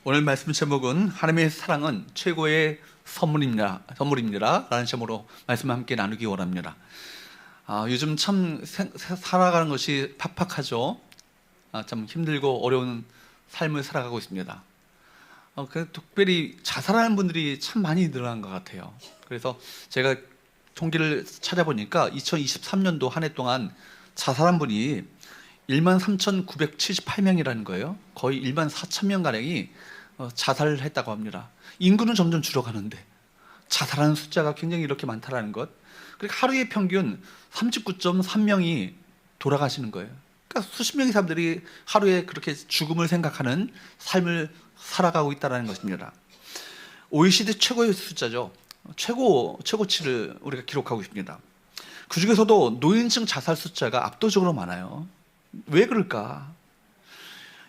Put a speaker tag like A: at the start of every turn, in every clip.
A: 오늘 말씀 제목은 하나님의 사랑은 최고의 선물입니다 라는 제목으로 말씀 함께 나누기 원합니다. 요즘 참 살아가는 것이 팍팍하죠. 참 힘들고 어려운 삶을 살아가고 있습니다. 특별히 자살하는 분들이 참 많이 늘어난 것 같아요. 그래서 제가 통계를 찾아보니까 2023년도 한 해 동안 자살한 분이 13,978명이라는 거예요. 거의 14,000명가량이 자살을 했다고 합니다. 인구는 점점 줄어가는데 자살하는 숫자가 굉장히 이렇게 많다는 것. 그리고 하루에 평균 39.3명이 돌아가시는 거예요. 그러니까 수십 명의 사람들이 하루에 그렇게 죽음을 생각하는 삶을 살아가고 있다는 것입니다. OECD 최고의 숫자죠. 최고치를 우리가 기록하고 있습니다. 그 중에서도 노인층 자살 숫자가 압도적으로 많아요. 왜 그럴까?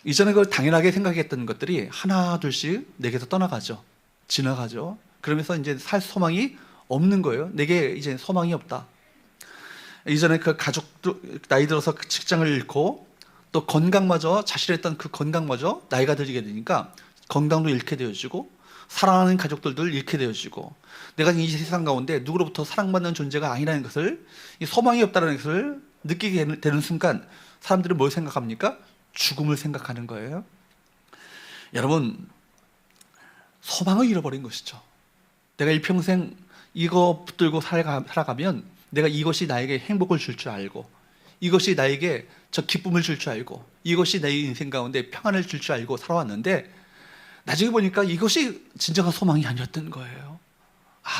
A: 이전에 그걸 당연하게 생각했던 것들이 하나 둘씩 내게서 떠나가죠. 지나가죠. 그러면서 이제 살 소망이 없는 거예요. 내게 이제 소망이 없다. 이전에 그 가족도 나이 들어서 그 직장을 잃고 또 건강마저 자신했던 그 건강마저 나이가 들게 되니까 건강도 잃게 되어지고 사랑하는 가족들도 잃게 되어지고 내가 이 세상 가운데 누구로부터 사랑받는 존재가 아니라는 것을, 소망이 없다는 것을 느끼게 되는 순간 사람들은 뭘 생각합니까? 죽음을 생각하는 거예요. 여러분, 소망을 잃어버린 것이죠. 내가 일평생 이거 붙들고 살아가면 내가 이것이 나에게 행복을 줄 줄 알고, 이것이 나에게 저 기쁨을 줄 줄 알고, 이것이 내 인생 가운데 평안을 줄 줄 알고 살아왔는데 나중에 보니까 이것이 진정한 소망이 아니었던 거예요.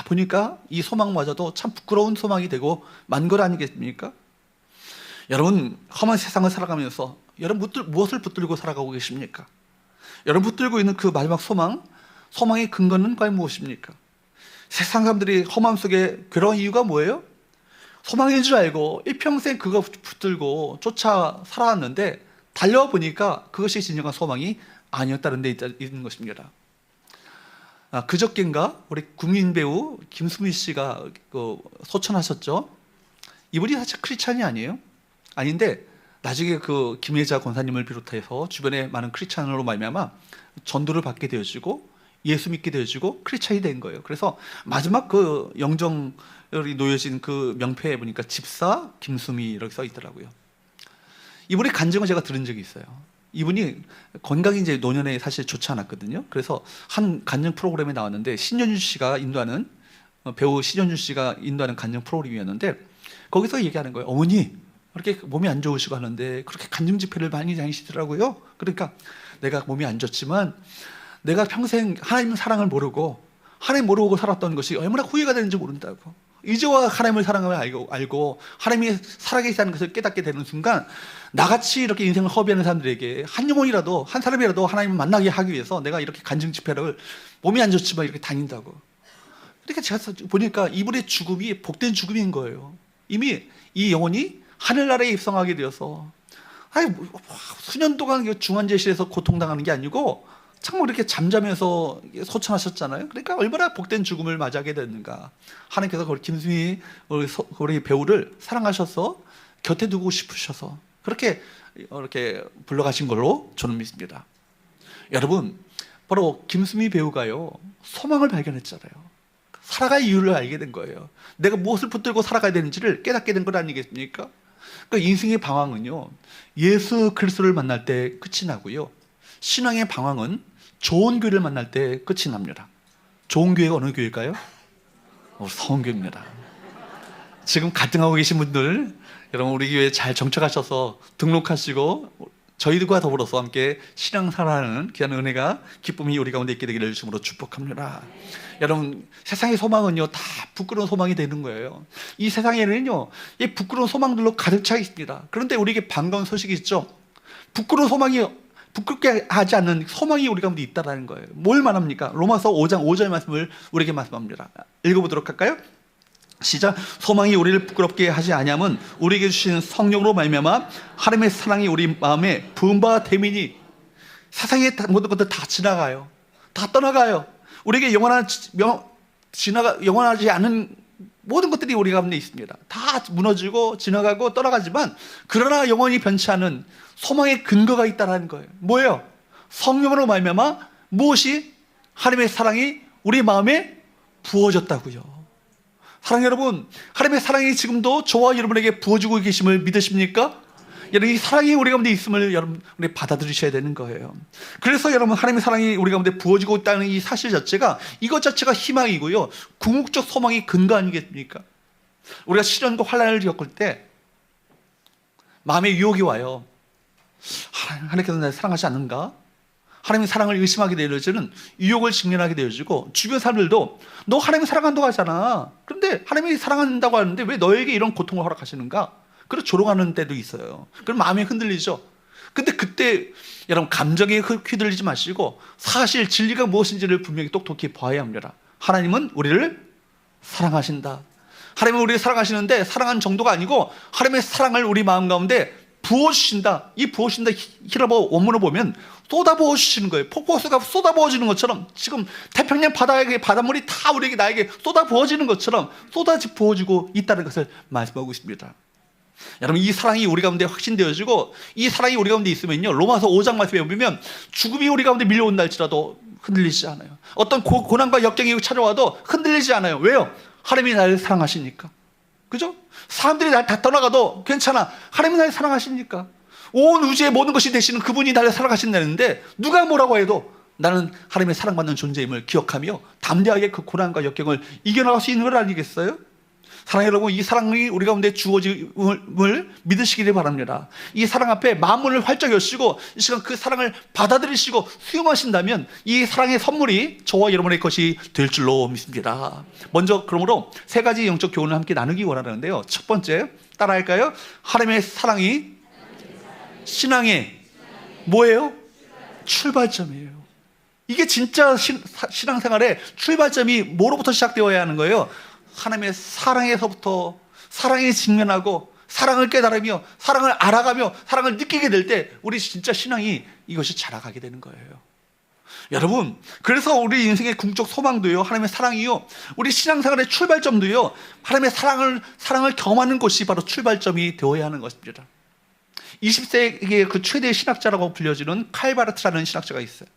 A: 보니까 이 소망마저도 참 부끄러운 소망이 되고 만 것 아니겠습니까? 여러분, 험한 세상을 살아가면서 여러분 무엇을 붙들고 살아가고 계십니까? 여러분 붙들고 있는 그 마지막 소망의 근거는 과연 무엇입니까? 세상 사람들이 험함 속에 괴로운 이유가 뭐예요? 소망인 줄 알고 일평생 그거 붙들고 쫓아 살아왔는데 달려보니까 그것이 진정한 소망이 아니었다는 데 있는 것입니다. 그저께인가 우리 국민 배우 김수미 씨가 소천하셨죠? 이분이 사실 크리스찬이 아니에요. 아닌데 나중에 그 김혜자 권사님을 비롯해서 주변에 많은 크리스찬으로 말미암아 전도를 받게 되어지고 예수 믿게 되어지고 크리스찬이 된 거예요. 그래서 마지막 그 영정이 놓여진 그 명패에 보니까 집사 김수미 이렇게 써 있더라고요. 이분의 간증을 제가 들은 적이 있어요. 이분이 건강이 이제 노년에 사실 좋지 않았거든요. 그래서 한 간증 프로그램에 나왔는데 배우 신현준 씨가 인도하는 간증 프로그램이었는데 거기서 얘기하는 거예요. 어머니 그렇게 몸이 안 좋으시고 하는데 그렇게 간증 집회를 많이 다니시더라고요. 그러니까 내가 몸이 안 좋지만 내가 평생 하나님 사랑을 모르고 하나님 모르고 살았던 것이 얼마나 후회가 되는지 모른다고. 이제와 하나님을 사랑을 알고 하나님이 살아계시다는 것을 깨닫게 되는 순간 나같이 이렇게 인생을 허비하는 사람들에게 한 영혼이라도 한 사람이라도 하나님을 만나게 하기 위해서 내가 이렇게 간증 집회를 몸이 안 좋지만 이렇게 다닌다고. 그러니까 제가 보니까 이분의 죽음이 복된 죽음인 거예요. 이미 이 영혼이 하늘나라에 입성하게 되어서 수년 동안 중환자실에서 고통당하는 게 아니고 정말 이렇게 잠자면서 소천하셨잖아요. 그러니까 얼마나 복된 죽음을 맞이하게 됐는가. 하나님께서 김수미 우리 배우를 사랑하셔서 곁에 두고 싶으셔서 그렇게 이렇게 불러가신 걸로 저는 믿습니다. 여러분, 바로 김수미 배우가요 소망을 발견했잖아요. 살아갈 이유를 알게 된 거예요. 내가 무엇을 붙들고 살아가야 되는지를 깨닫게 된 것 아니겠습니까? 그러니까 인생의 방황은요 예수 그리스도를 만날 때 끝이 나고요, 신앙의 방황은 좋은 교회를 만날 때 끝이 납니다. 좋은 교회가 어느 교회일까요? 서원교회입니다. 지금 갈등하고 계신 분들, 여러분 우리 교회에 잘 정착하셔서 등록하시고 저희들과 더불어서 함께 신앙생활하는 귀한 은혜가 기쁨이 우리 가운데 있게 되기를 주님으로 축복합니다. 여러분, 세상의 소망은요 다 부끄러운 소망이 되는 거예요. 이 세상에는요 이 부끄러운 소망들로 가득 차 있습니다. 그런데 우리에게 반가운 소식이 있죠. 부끄럽게 하지 않는 소망이 우리 가운데 있다는 거예요. 뭘 말합니까? 로마서 5장 5절 말씀을 우리에게 말씀합니다. 읽어보도록 할까요? 시작. 소망이 우리를 부끄럽게 하지 아니함은 우리에게 주신 성령으로 말미암아 하나님의 사랑이 우리 마음에 부은 바 됨이니. 세상의 모든 것들 다 지나가요. 다 떠나가요. 우리에게 영원하지 않은 모든 것들이 우리 가운데 있습니다. 다 무너지고 지나가고 떠나가지만 그러나 영원히 변치 않은 소망의 근거가 있다는 거예요. 뭐예요? 성령으로 말미암아 무엇이? 하나님의 사랑이 우리 마음에 부어졌다고요. 사랑하는 여러분, 하나님의 사랑이 지금도 저와 여러분에게 부어지고 계심을 믿으십니까? 여러분, 이 사랑이 우리 가운데 있음을 여러분 우리 받아들이셔야 되는 거예요. 그래서 여러분, 하나님의 사랑이 우리 가운데 부어지고 있다는 이 사실 자체가, 이것 자체가 희망이고요, 궁극적 소망의 근거 아니겠습니까? 우리가 시련과 환난을 겪을 때 마음에 유혹이 와요. 하나님께서 나를 사랑하지 않는가? 하나님의 사랑을 의심하게 되어지는 유혹을 직면하게 되어지고, 주변 사람들도 너 하나님을 사랑한다고 하잖아. 그런데 하나님이 사랑한다고 하는데 왜 너에게 이런 고통을 허락하시는가? 그래서 조롱하는 때도 있어요. 그럼 마음이 흔들리죠. 근데 그때 여러분, 감정에 휘둘리지 마시고 사실 진리가 무엇인지를 분명히 똑똑히 봐야 합니다. 하나님은 우리를 사랑하신다. 하나님은 우리를 사랑하시는데, 사랑하는 정도가 아니고 하나님의 사랑을 우리 마음 가운데 부어주신다. 이 부어주신다 히브리어 원문을 보면 쏟아 부어주시는 거예요. 폭포수가 쏟아 부어지는 것처럼, 지금 태평양 바다에 바닷물이 다 우리에게, 나에게 쏟아 부어지는 것처럼 쏟아 부어지고 있다는 것을 말씀하고 있습니다. 여러분, 이 사랑이 우리 가운데 확신되어지고, 이 사랑이 우리 가운데 있으면요, 로마서 5장 말씀에 보면 죽음이 우리 가운데 밀려온다 할지라도 흔들리지 않아요. 어떤 고난과 역경이 찾아와도 흔들리지 않아요. 왜요? 하나님이 나를 사랑하시니까. 그죠? 사람들이 날 다 떠나가도 괜찮아. 하나님이 나를 사랑하시니까. 온 우주의 모든 것이 되시는 그분이 나를 사랑하신다는데, 누가 뭐라고 해도 나는 하나님의 사랑받는 존재임을 기억하며 담대하게 그 고난과 역경을 이겨나갈 수 있는 걸 아니겠어요? 사랑하는 여러분, 이 사랑이 우리 가운데 주어짐을 믿으시기를 바랍니다. 이 사랑 앞에 마음문을 활짝 여시고 이 시간 그 사랑을 받아들이시고 수용하신다면 이 사랑의 선물이 저와 여러분의 것이 될 줄로 믿습니다. 먼저 그러므로 세 가지 영적 교훈을 함께 나누기 원하는데요. 첫 번째, 따라할까요? 하나님의 사랑이 신앙의 뭐예요? 출발점이에요. 이게 진짜 신앙생활의 출발점이 뭐로부터 시작되어야 하는 거예요? 하나님의 사랑에서부터, 사랑에 직면하고 사랑을 깨달으며 사랑을 알아가며 사랑을 느끼게 될 때 우리 진짜 신앙이 이것이 자라가게 되는 거예요. 여러분, 그래서 우리 인생의 궁극적 소망도요, 하나님의 사랑이요, 우리 신앙생활의 출발점도요, 하나님의 사랑을 경험하는 것이 바로 출발점이 되어야 하는 것입니다. 20세기의 그 최대의 신학자라고 불려지는 칼바르트라는 신학자가 있어요.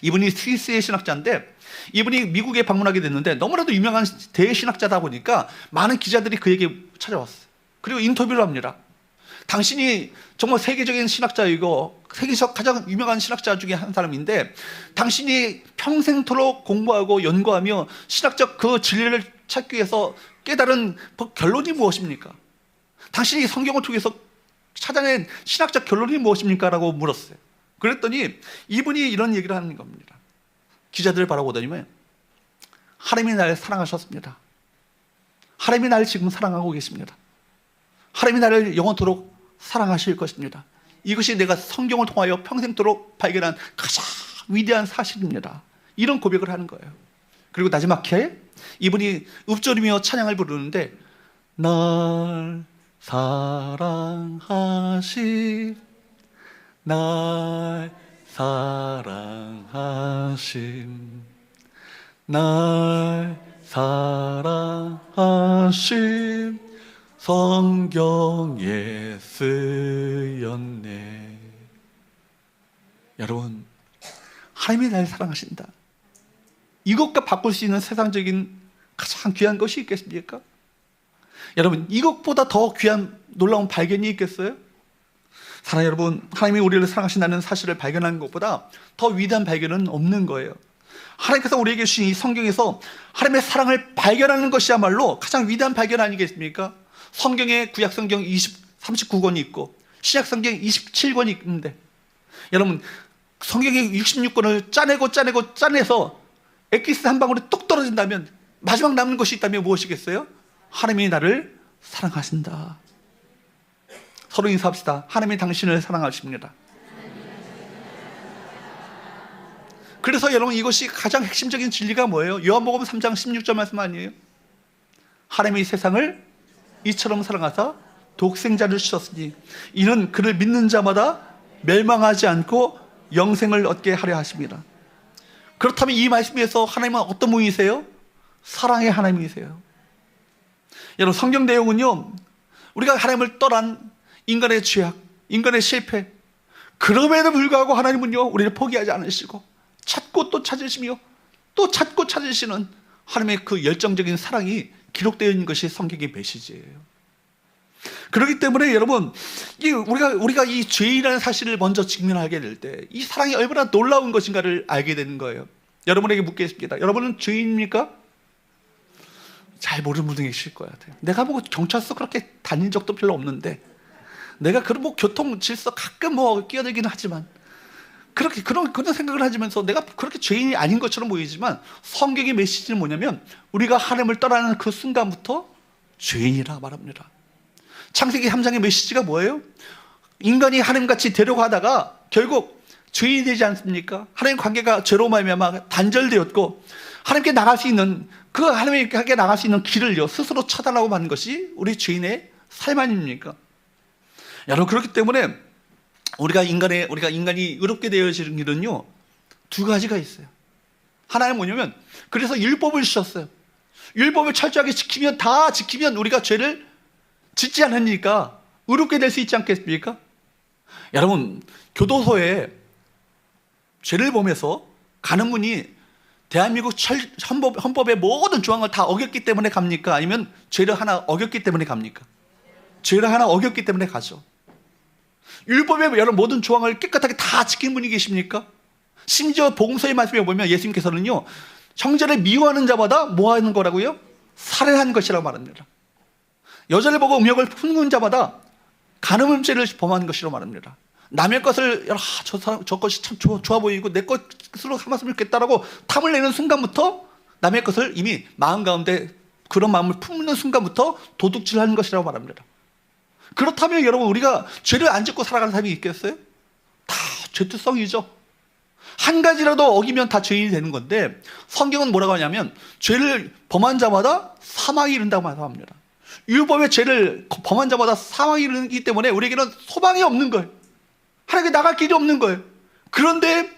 A: 이분이 스위스의 신학자인데, 이분이 미국에 방문하게 됐는데 너무나도 유명한 대신학자다 보니까 많은 기자들이 그에게 찾아왔어요. 그리고 인터뷰를 합니다. 당신이 정말 세계적인 신학자이고 세계에서 가장 유명한 신학자 중에 한 사람인데, 당신이 평생토록 공부하고 연구하며 신학적 그 진리를 찾기 위해서 깨달은 결론이 무엇입니까? 당신이 성경을 통해서 찾아낸 신학적 결론이 무엇입니까? 라고 물었어요. 그랬더니 이분이 이런 얘기를 하는 겁니다. 기자들을 바라보더니만, 하나님이 나를 사랑하셨습니다. 하나님이 나를 지금 사랑하고 계십니다. 하나님이 나를 영원토록 사랑하실 것입니다. 이것이 내가 성경을 통하여 평생토록 발견한 가장 위대한 사실입니다. 이런 고백을 하는 거예요. 그리고 마지막에 이분이 읊조리며 찬양을 부르는데, 날 사랑하시, 날 사랑하심, 날 사랑하심, 성경에 쓰였네. 여러분, 하나님이 날 사랑하신다. 이것과 바꿀 수 있는 세상적인 가장 귀한 것이 있겠습니까? 여러분, 이것보다 더 귀한 놀라운 발견이 있겠어요? 사랑하는 여러분, 하나님이 우리를 사랑하신다는 사실을 발견하는 것보다 더 위대한 발견은 없는 거예요. 하나님께서 우리에게 주신 이 성경에서 하나님의 사랑을 발견하는 것이야말로 가장 위대한 발견 아니겠습니까? 성경에 구약성경 39권이 있고 신약성경 27권이 있는데, 여러분, 성경의 66권을 짜내서 엑기스 한 방울이 뚝 떨어진다면 마지막 남는 것이 있다면 무엇이겠어요? 하나님이 나를 사랑하신다. 서로 인사합시다. 하나님이 당신을 사랑하십니다. 그래서 여러분, 이것이 가장 핵심적인 진리가 뭐예요? 요한복음 3장 16절 말씀 아니에요? 하나님이 세상을 이처럼 사랑하사 독생자를 주셨으니 이는 그를 믿는 자마다 멸망하지 않고 영생을 얻게 하려 하십니다. 그렇다면 이 말씀에서 하나님은 어떤 분이세요? 사랑의 하나님이세요. 여러분, 성경 내용은요, 우리가 하나님을 떠난 인간의 죄악, 인간의 실패, 그럼에도 불구하고 하나님은요, 우리를 포기하지 않으시고 찾고 또 찾으시며 또 찾고 찾으시는 하나님의 그 열정적인 사랑이 기록되어 있는 것이 성경의 메시지예요. 그렇기 때문에 여러분, 우리가 이 죄인이라는 사실을 먼저 직면하게 될 때 이 사랑이 얼마나 놀라운 것인가를 알게 되는 거예요. 여러분에게 묻겠습니다. 여러분은 죄인입니까? 잘 모르는 분들이 계실 것 같아요. 내가 뭐 경찰서 그렇게 다닌 적도 별로 없는데, 내가 그런 뭐 교통 질서 가끔 뭐 끼어들기는 하지만, 그렇게 그런 생각을 하면서 내가 그렇게 죄인이 아닌 것처럼 보이지만, 성경의 메시지는 뭐냐면 우리가 하나님을 떠나는 그 순간부터 죄인이라 말합니다. 창세기 3장의 메시지가 뭐예요? 인간이 하나님같이 되려고 하다가 결국 죄인이 되지 않습니까? 하나님 관계가 죄로 말미암아 단절되었고, 하나님께 나갈 수 있는, 그 하나님께 나갈 수 있는 길을요 스스로 차단하고 만 것이 우리 죄인의 삶 아닙니까? 여러분, 그렇기 때문에 우리가 인간이 의롭게 되어지는 길은요 두 가지가 있어요. 하나는 뭐냐면, 그래서 율법을 주셨어요. 율법을 철저하게 지키면, 다 지키면 우리가 죄를 짓지 않으니까 의롭게 될 수 있지 않겠습니까? 여러분, 교도소에 죄를 범해서 가는 분이 대한민국 헌법의 모든 조항을 다 어겼기 때문에 갑니까? 아니면 죄를 하나 어겼기 때문에 갑니까? 죄를 하나 어겼기 때문에 가죠. 율법의 여러분 모든 조항을 깨끗하게 다 지킨 분이 계십니까? 심지어 복음서의 말씀에 보면 예수님께서는요, 형제를 미워하는 자마다 뭐 하는 거라고요? 살해한 것이라고 말합니다. 여자를 보고 음욕을 품는 자마다 간음죄를 범하는 것이라고 말합니다. 남의 것을 저 것이 참 좋아 보이고 내 것으로 삼았으면 좋겠다라고 탐을 내는 순간부터, 남의 것을 이미 마음 가운데 그런 마음을 품는 순간부터 도둑질하는 것이라고 말합니다. 그렇다면 여러분, 우리가 죄를 안 짓고 살아가는 사람이 있겠어요? 다 죄투성이죠. 한 가지라도 어기면 다 죄인이 되는 건데, 성경은 뭐라고 하냐면 죄를 범한 자마다 사망이 이른다고 말합니다. 율법의 죄를 범한 자마다 사망이 이르기 때문에 우리에게는 소망이 없는 거예요. 하나님께 나갈 길이 없는 거예요. 그런데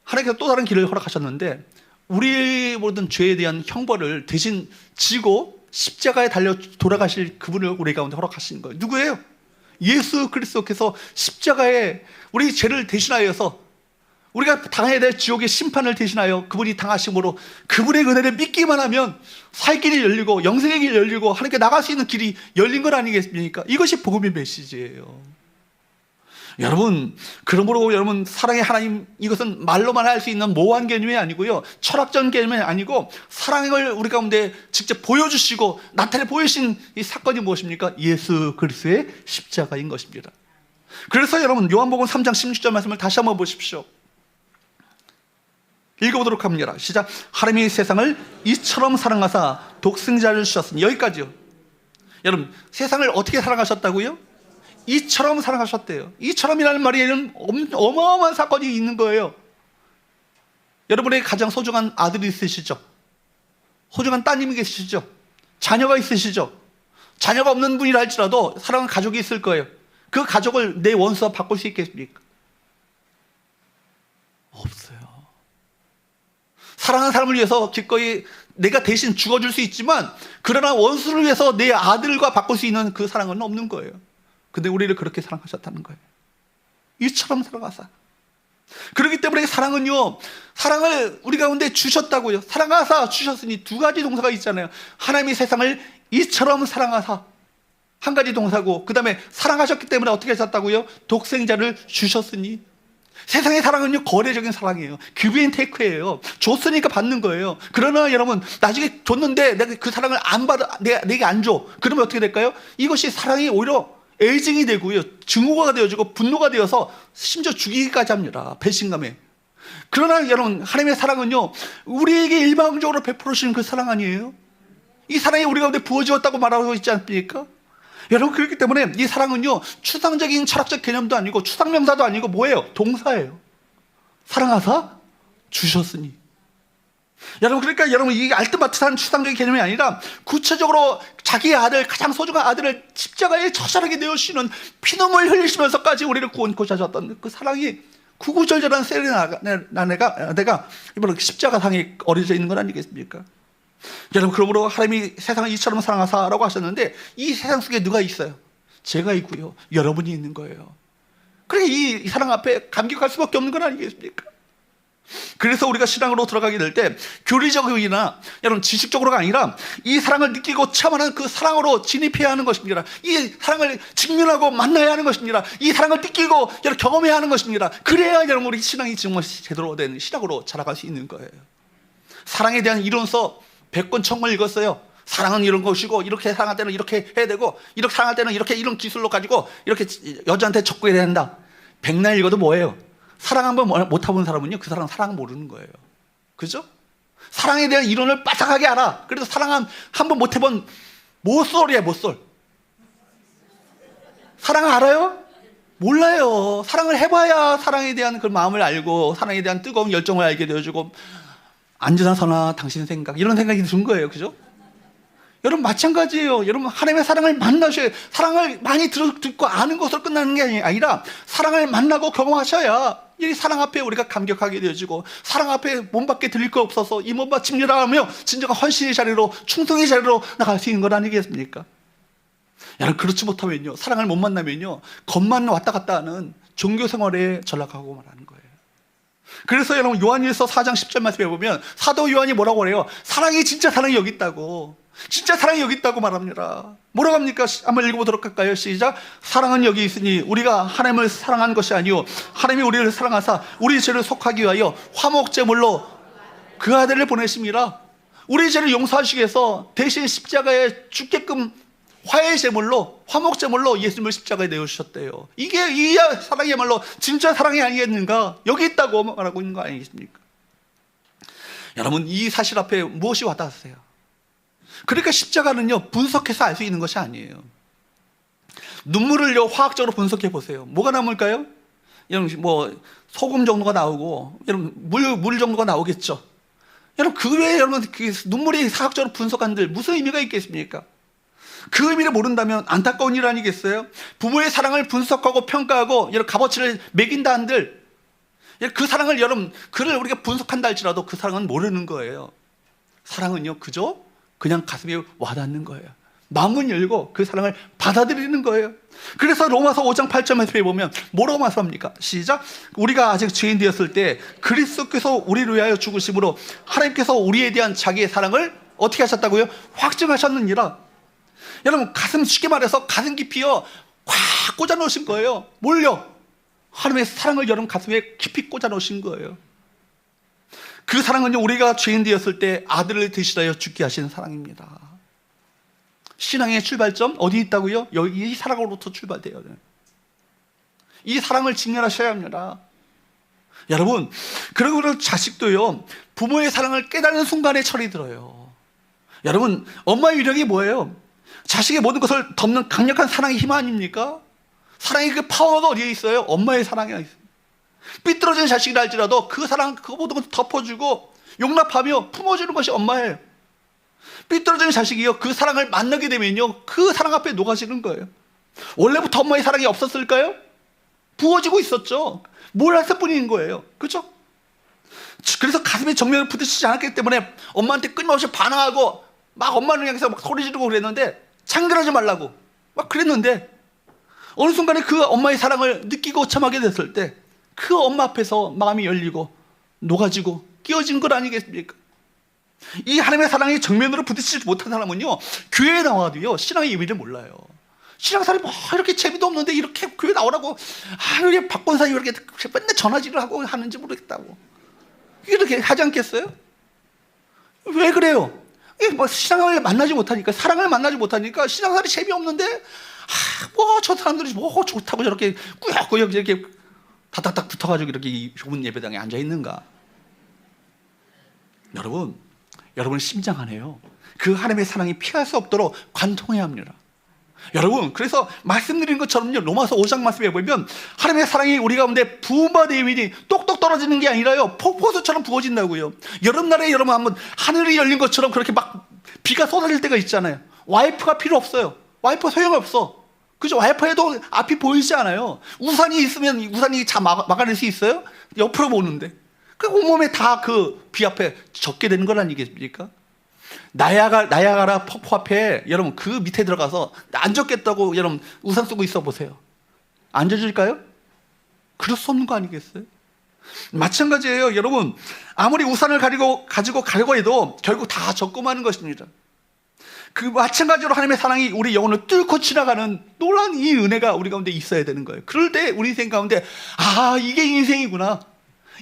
A: 하나님께서 또 다른 길을 허락하셨는데, 우리 모든 죄에 대한 형벌을 대신 지고 십자가에 달려 돌아가실 그분을 우리 가운데 허락하신 거예요. 누구예요? 예수 그리스도께서 십자가에 우리 죄를 대신하여서, 우리가 당해야 될 지옥의 심판을 대신하여 그분이 당하심으로, 그분의 은혜를 믿기만 하면 살 길이 열리고 영생의 길이 열리고 하나님께 나갈 수 있는 길이 열린 것 아니겠습니까? 이것이 복음의 메시지예요. 여러분, 그러므로 여러분, 사랑의 하나님, 이것은 말로만 할 수 있는 모호한 개념이 아니고요, 철학적 개념이 아니고, 사랑을 우리 가운데 직접 보여주시고 나타내 보이신 이 사건이 무엇입니까? 예수 그리스도의 십자가인 것입니다. 그래서 여러분, 요한복음 3장 16절 말씀을 다시 한번 보십시오. 읽어보도록 합니다. 시작. 하나님이 세상을 이처럼 사랑하사 독생자를 주셨으니. 여기까지요. 여러분, 세상을 어떻게 사랑하셨다고요? 이처럼 사랑하셨대요. 이처럼이라는 말에는 어마어마한 사건이 있는 거예요. 여러분의 가장 소중한 아들이 있으시죠? 소중한 따님이 계시죠? 자녀가 있으시죠? 자녀가 없는 분이라 할지라도 사랑하는 가족이 있을 거예요. 그 가족을 내 원수와 바꿀 수 있겠습니까? 없어요. 사랑하는 사람을 위해서 기꺼이 내가 대신 죽어줄 수 있지만, 그러나 원수를 위해서 내 아들과 바꿀 수 있는 그 사랑은 없는 거예요. 근데 우리를 그렇게 사랑하셨다는 거예요. 이처럼 사랑하사. 그렇기 때문에 사랑은요, 사랑을 우리 가운데 주셨다고요. 사랑하사 주셨으니 두 가지 동사가 있잖아요. 하나님이 세상을 이처럼 사랑하사, 한 가지 동사고, 그 다음에 사랑하셨기 때문에 어떻게 하셨다고요? 독생자를 주셨으니. 세상의 사랑은요, 거래적인 사랑이에요. give and take예요. 줬으니까 받는 거예요. 그러나 여러분, 나중에 줬는데 내가 그 사랑을 안 받아, 내게 안 줘. 그러면 어떻게 될까요? 이것이 사랑이 오히려 애증이 되고요, 증오가 되어지고 분노가 되어서 심지어 죽이기까지 합니다. 배신감에. 그러나 여러분, 하나님의 사랑은요, 우리에게 일방적으로 베풀으시는 그 사랑 아니에요? 이 사랑이 우리 가운데 부어지었다고 말하고 있지 않습니까? 여러분, 그렇기 때문에 이 사랑은요, 추상적인 철학적 개념도 아니고 추상명사도 아니고 뭐예요? 동사예요. 사랑하사 주셨으니. 여러분, 그러니까 여러분, 이 알뜰마트한 추상적인 개념이 아니라 구체적으로 자기의 아들, 가장 소중한 아들을 십자가에 처절하게 내어주시는, 피눈물 흘리시면서까지 우리를 구원코자 하셨던 그 사랑이 구구절절한 내가 이번에 십자가상에 어려져 있는 건 아니겠습니까? 여러분, 그러므로 하나님이 세상을 이처럼 사랑하사라고 하셨는데, 이 세상 속에 누가 있어요? 제가 있고요, 여러분이 있는 거예요. 그래, 이 사랑 앞에 감격할 수밖에 없는 건 아니겠습니까? 그래서 우리가 신앙으로 들어가게 될 때 교리적이나 여러분 지식적으로가 아니라 이 사랑을 느끼고 체험하는 그 사랑으로 진입해야 하는 것입니다. 이 사랑을 직면하고 만나야 하는 것입니다. 이 사랑을 느끼고 여러분 경험해야 하는 것입니다. 그래야 여러분 우리 신앙이 정말 제대로 된 신앙으로 자라갈 수 있는 거예요. 사랑에 대한 이론서 100권 1000권 읽었어요. 사랑은 이런 것이고 이렇게 사랑할 때는 이렇게 해야 되고 이렇게 사랑할 때는 이렇게 이런 기술로 가지고 이렇게 여자한테 접근해야 된다. 백날 읽어도 뭐예요? 사랑 한번 못 해본 사람은요 그 사람 사랑 모르는 거예요. 그죠? 사랑에 대한 이론을 빠삭하게 알아. 그래서 사랑 한번 못 해본 모쏠이야 모쏠. 사랑 알아요? 몰라요. 사랑을 해봐야 사랑에 대한 그 마음을 알고 사랑에 대한 뜨거운 열정을 알게 되어주고 안전한 선아 당신 생각 이런 생각이 든 거예요. 그죠? 여러분 마찬가지예요. 여러분 하나님의 사랑을 만나셔야 사랑을 많이 듣고 아는 것으로 끝나는 게 아니라 사랑을 만나고 경험하셔야 이 사랑 앞에 우리가 감격하게 되어지고 사랑 앞에 몸밖에 들릴 거 없어서 이 몸과 침례하며 진정한 헌신의 자리로 충성의 자리로 나갈 수 있는 것 아니겠습니까? 여러분 그렇지 못하면요 사랑을 못 만나면요 겉만 왔다 갔다 하는 종교 생활에 전락하고 말하는 거예요. 그래서 여러분 요한일서 4장 10절 말씀에 보면 사도 요한이 뭐라고 그래요? 사랑이 진짜 사랑이 여기 있다고, 진짜 사랑이 여기 있다고 말합니다. 뭐라고 합니까? 한번 읽어보도록 할까요? 시작. 사랑은 여기 있으니 우리가 하나님을 사랑한 것이 아니요 하나님이 우리를 사랑하사 우리 죄를 속하기 위하여 화목제물로 그 아들을 보내심이라. 우리 죄를 용서하시기 위해서 대신 십자가에 죽게끔 화해 제물로 화목 제물로 예수님을 십자가에 내어주셨대요. 이게 이 사랑이야말로 진짜 사랑이 아니겠는가? 여기 있다고 말하고 있는 거 아니겠습니까? 여러분 이 사실 앞에 무엇이 와닿았어요? 그러니까 십자가는요 분석해서 알 수 있는 것이 아니에요. 눈물을요 화학적으로 분석해 보세요. 뭐가 남을까요? 여러분 뭐 소금 정도가 나오고 여러분 물 정도가 나오겠죠. 여러분 그 외에 여러분 그 눈물이 화학적으로 분석한들 무슨 의미가 있겠습니까? 그 의미를 모른다면 안타까운 일 아니겠어요? 부모의 사랑을 분석하고 평가하고 여러 값어치를 매긴다 한들 그 사랑을 여러분 그를 우리가 분석한다 할지라도 그 사랑은 모르는 거예요. 사랑은요 그저 그냥 가슴에 와닿는 거예요. 마음을 열고 그 사랑을 받아들이는 거예요. 그래서 로마서 5장 8절 말씀에 보면 뭐라고 말씀합니까? 시작. 우리가 아직 죄인 되었을 때 그리스도께서 우리를 위하여 죽으심으로 하나님께서 우리에 대한 자기의 사랑을 어떻게 하셨다고요? 확증하셨느니라. 여러분 가슴 쉽게 말해서 가슴 깊이요 확 꽂아 놓으신 거예요. 뭘요? 하나님의 사랑을 여러분 가슴에 깊이 꽂아 놓으신 거예요. 그 사랑은요 우리가 죄인 되었을 때 아들을 대신하여 죽게 하시는 사랑입니다. 신앙의 출발점 어디 있다고요? 여기 이 사랑으로부터 출발돼요. 이 사랑을 직면하셔야 합니다. 여러분 그리고 자식도요 부모의 사랑을 깨닫는 순간에 철이 들어요. 여러분 엄마의 위력이 뭐예요? 자식의 모든 것을 덮는 강력한 사랑의 힘 아닙니까? 사랑의 그 파워가 어디에 있어요? 엄마의 사랑에 있어요. 삐뚤어진 자식이라 할지라도 그 사랑 그 모든 것을 덮어주고 용납하며 품어주는 것이 엄마예요. 삐뚤어진 자식이요 그 사랑을 만나게 되면요 그 사랑 앞에 녹아지는 거예요. 원래부터 엄마의 사랑이 없었을까요? 부어지고 있었죠. 몰랐을 뿐인 거예요. 그렇죠? 그래서 가슴에 정면을 부딪히지 않았기 때문에 엄마한테 끊임없이 반항하고 막 엄마를 향해서 막 소리 지르고 그랬는데 창들하지 말라고 막 그랬는데 어느 순간에 그 엄마의 사랑을 느끼고 참하게 됐을 때 그 엄마 앞에서 마음이 열리고 녹아지고 끼어진 것 아니겠습니까? 이 하나님의 사랑이 정면으로 부딪히지 못한 사람은요 교회에 나와도요 신앙의 의미를 몰라요. 신앙생활이 뭐 이렇게 재미도 없는데 이렇게 교회 나오라고 우리 박 권사님 이렇게 맨날 전화질을 하고 하는지 모르겠다고 이렇게 하지 않겠어요? 왜 그래요? 뭐 신앙을 만나지 못하니까 사랑을 만나지 못하니까 신앙생활이 재미없는데 뭐 저 사람들이 뭐 좋다고 저렇게 꾸역꾸역 이렇게 다닥닥 붙어가지고 이렇게 좁은 예배당에 앉아 있는가? 여러분 심장하네요. 그 하나님의 사랑이 피할 수 없도록 관통해야 합니다. 여러분 그래서 말씀드린 것처럼요 로마서 5장 말씀에 보면 하나님의 사랑이 우리 가운데 부음바되니 똑똑 떨어지는 게 아니라요 폭포수처럼 부어진다고요. 여름날에 여러분 한번 하늘이 열린 것처럼 그렇게 막 비가 쏟아질 때가 있잖아요. 와이프가 필요 없어요. 와이프 소용없어. 그죠? 와이프에도 앞이 보이지 않아요. 우산이 있으면 우산이 다 막아낼 수 있어요? 옆으로 보는데 그 온몸에 다 그 비 앞에 젖게 되는 건 아니겠습니까? 나야가라 폭포 앞에 여러분 그 밑에 들어가서 안 젖겠다고 여러분 우산 쓰고 있어 보세요. 안 젖을까요? 그럴 수 없는 거 아니겠어요? 마찬가지예요. 여러분, 아무리 우산을 가지고 가려고 해도 결국 다 적금하는 것입니다. 그 마찬가지로 하나님의 사랑이 우리 영혼을 뚫고 지나가는 놀라운 이 은혜가 우리 가운데 있어야 되는 거예요. 그럴 때 우리 인생 가운데 이게 인생이구나,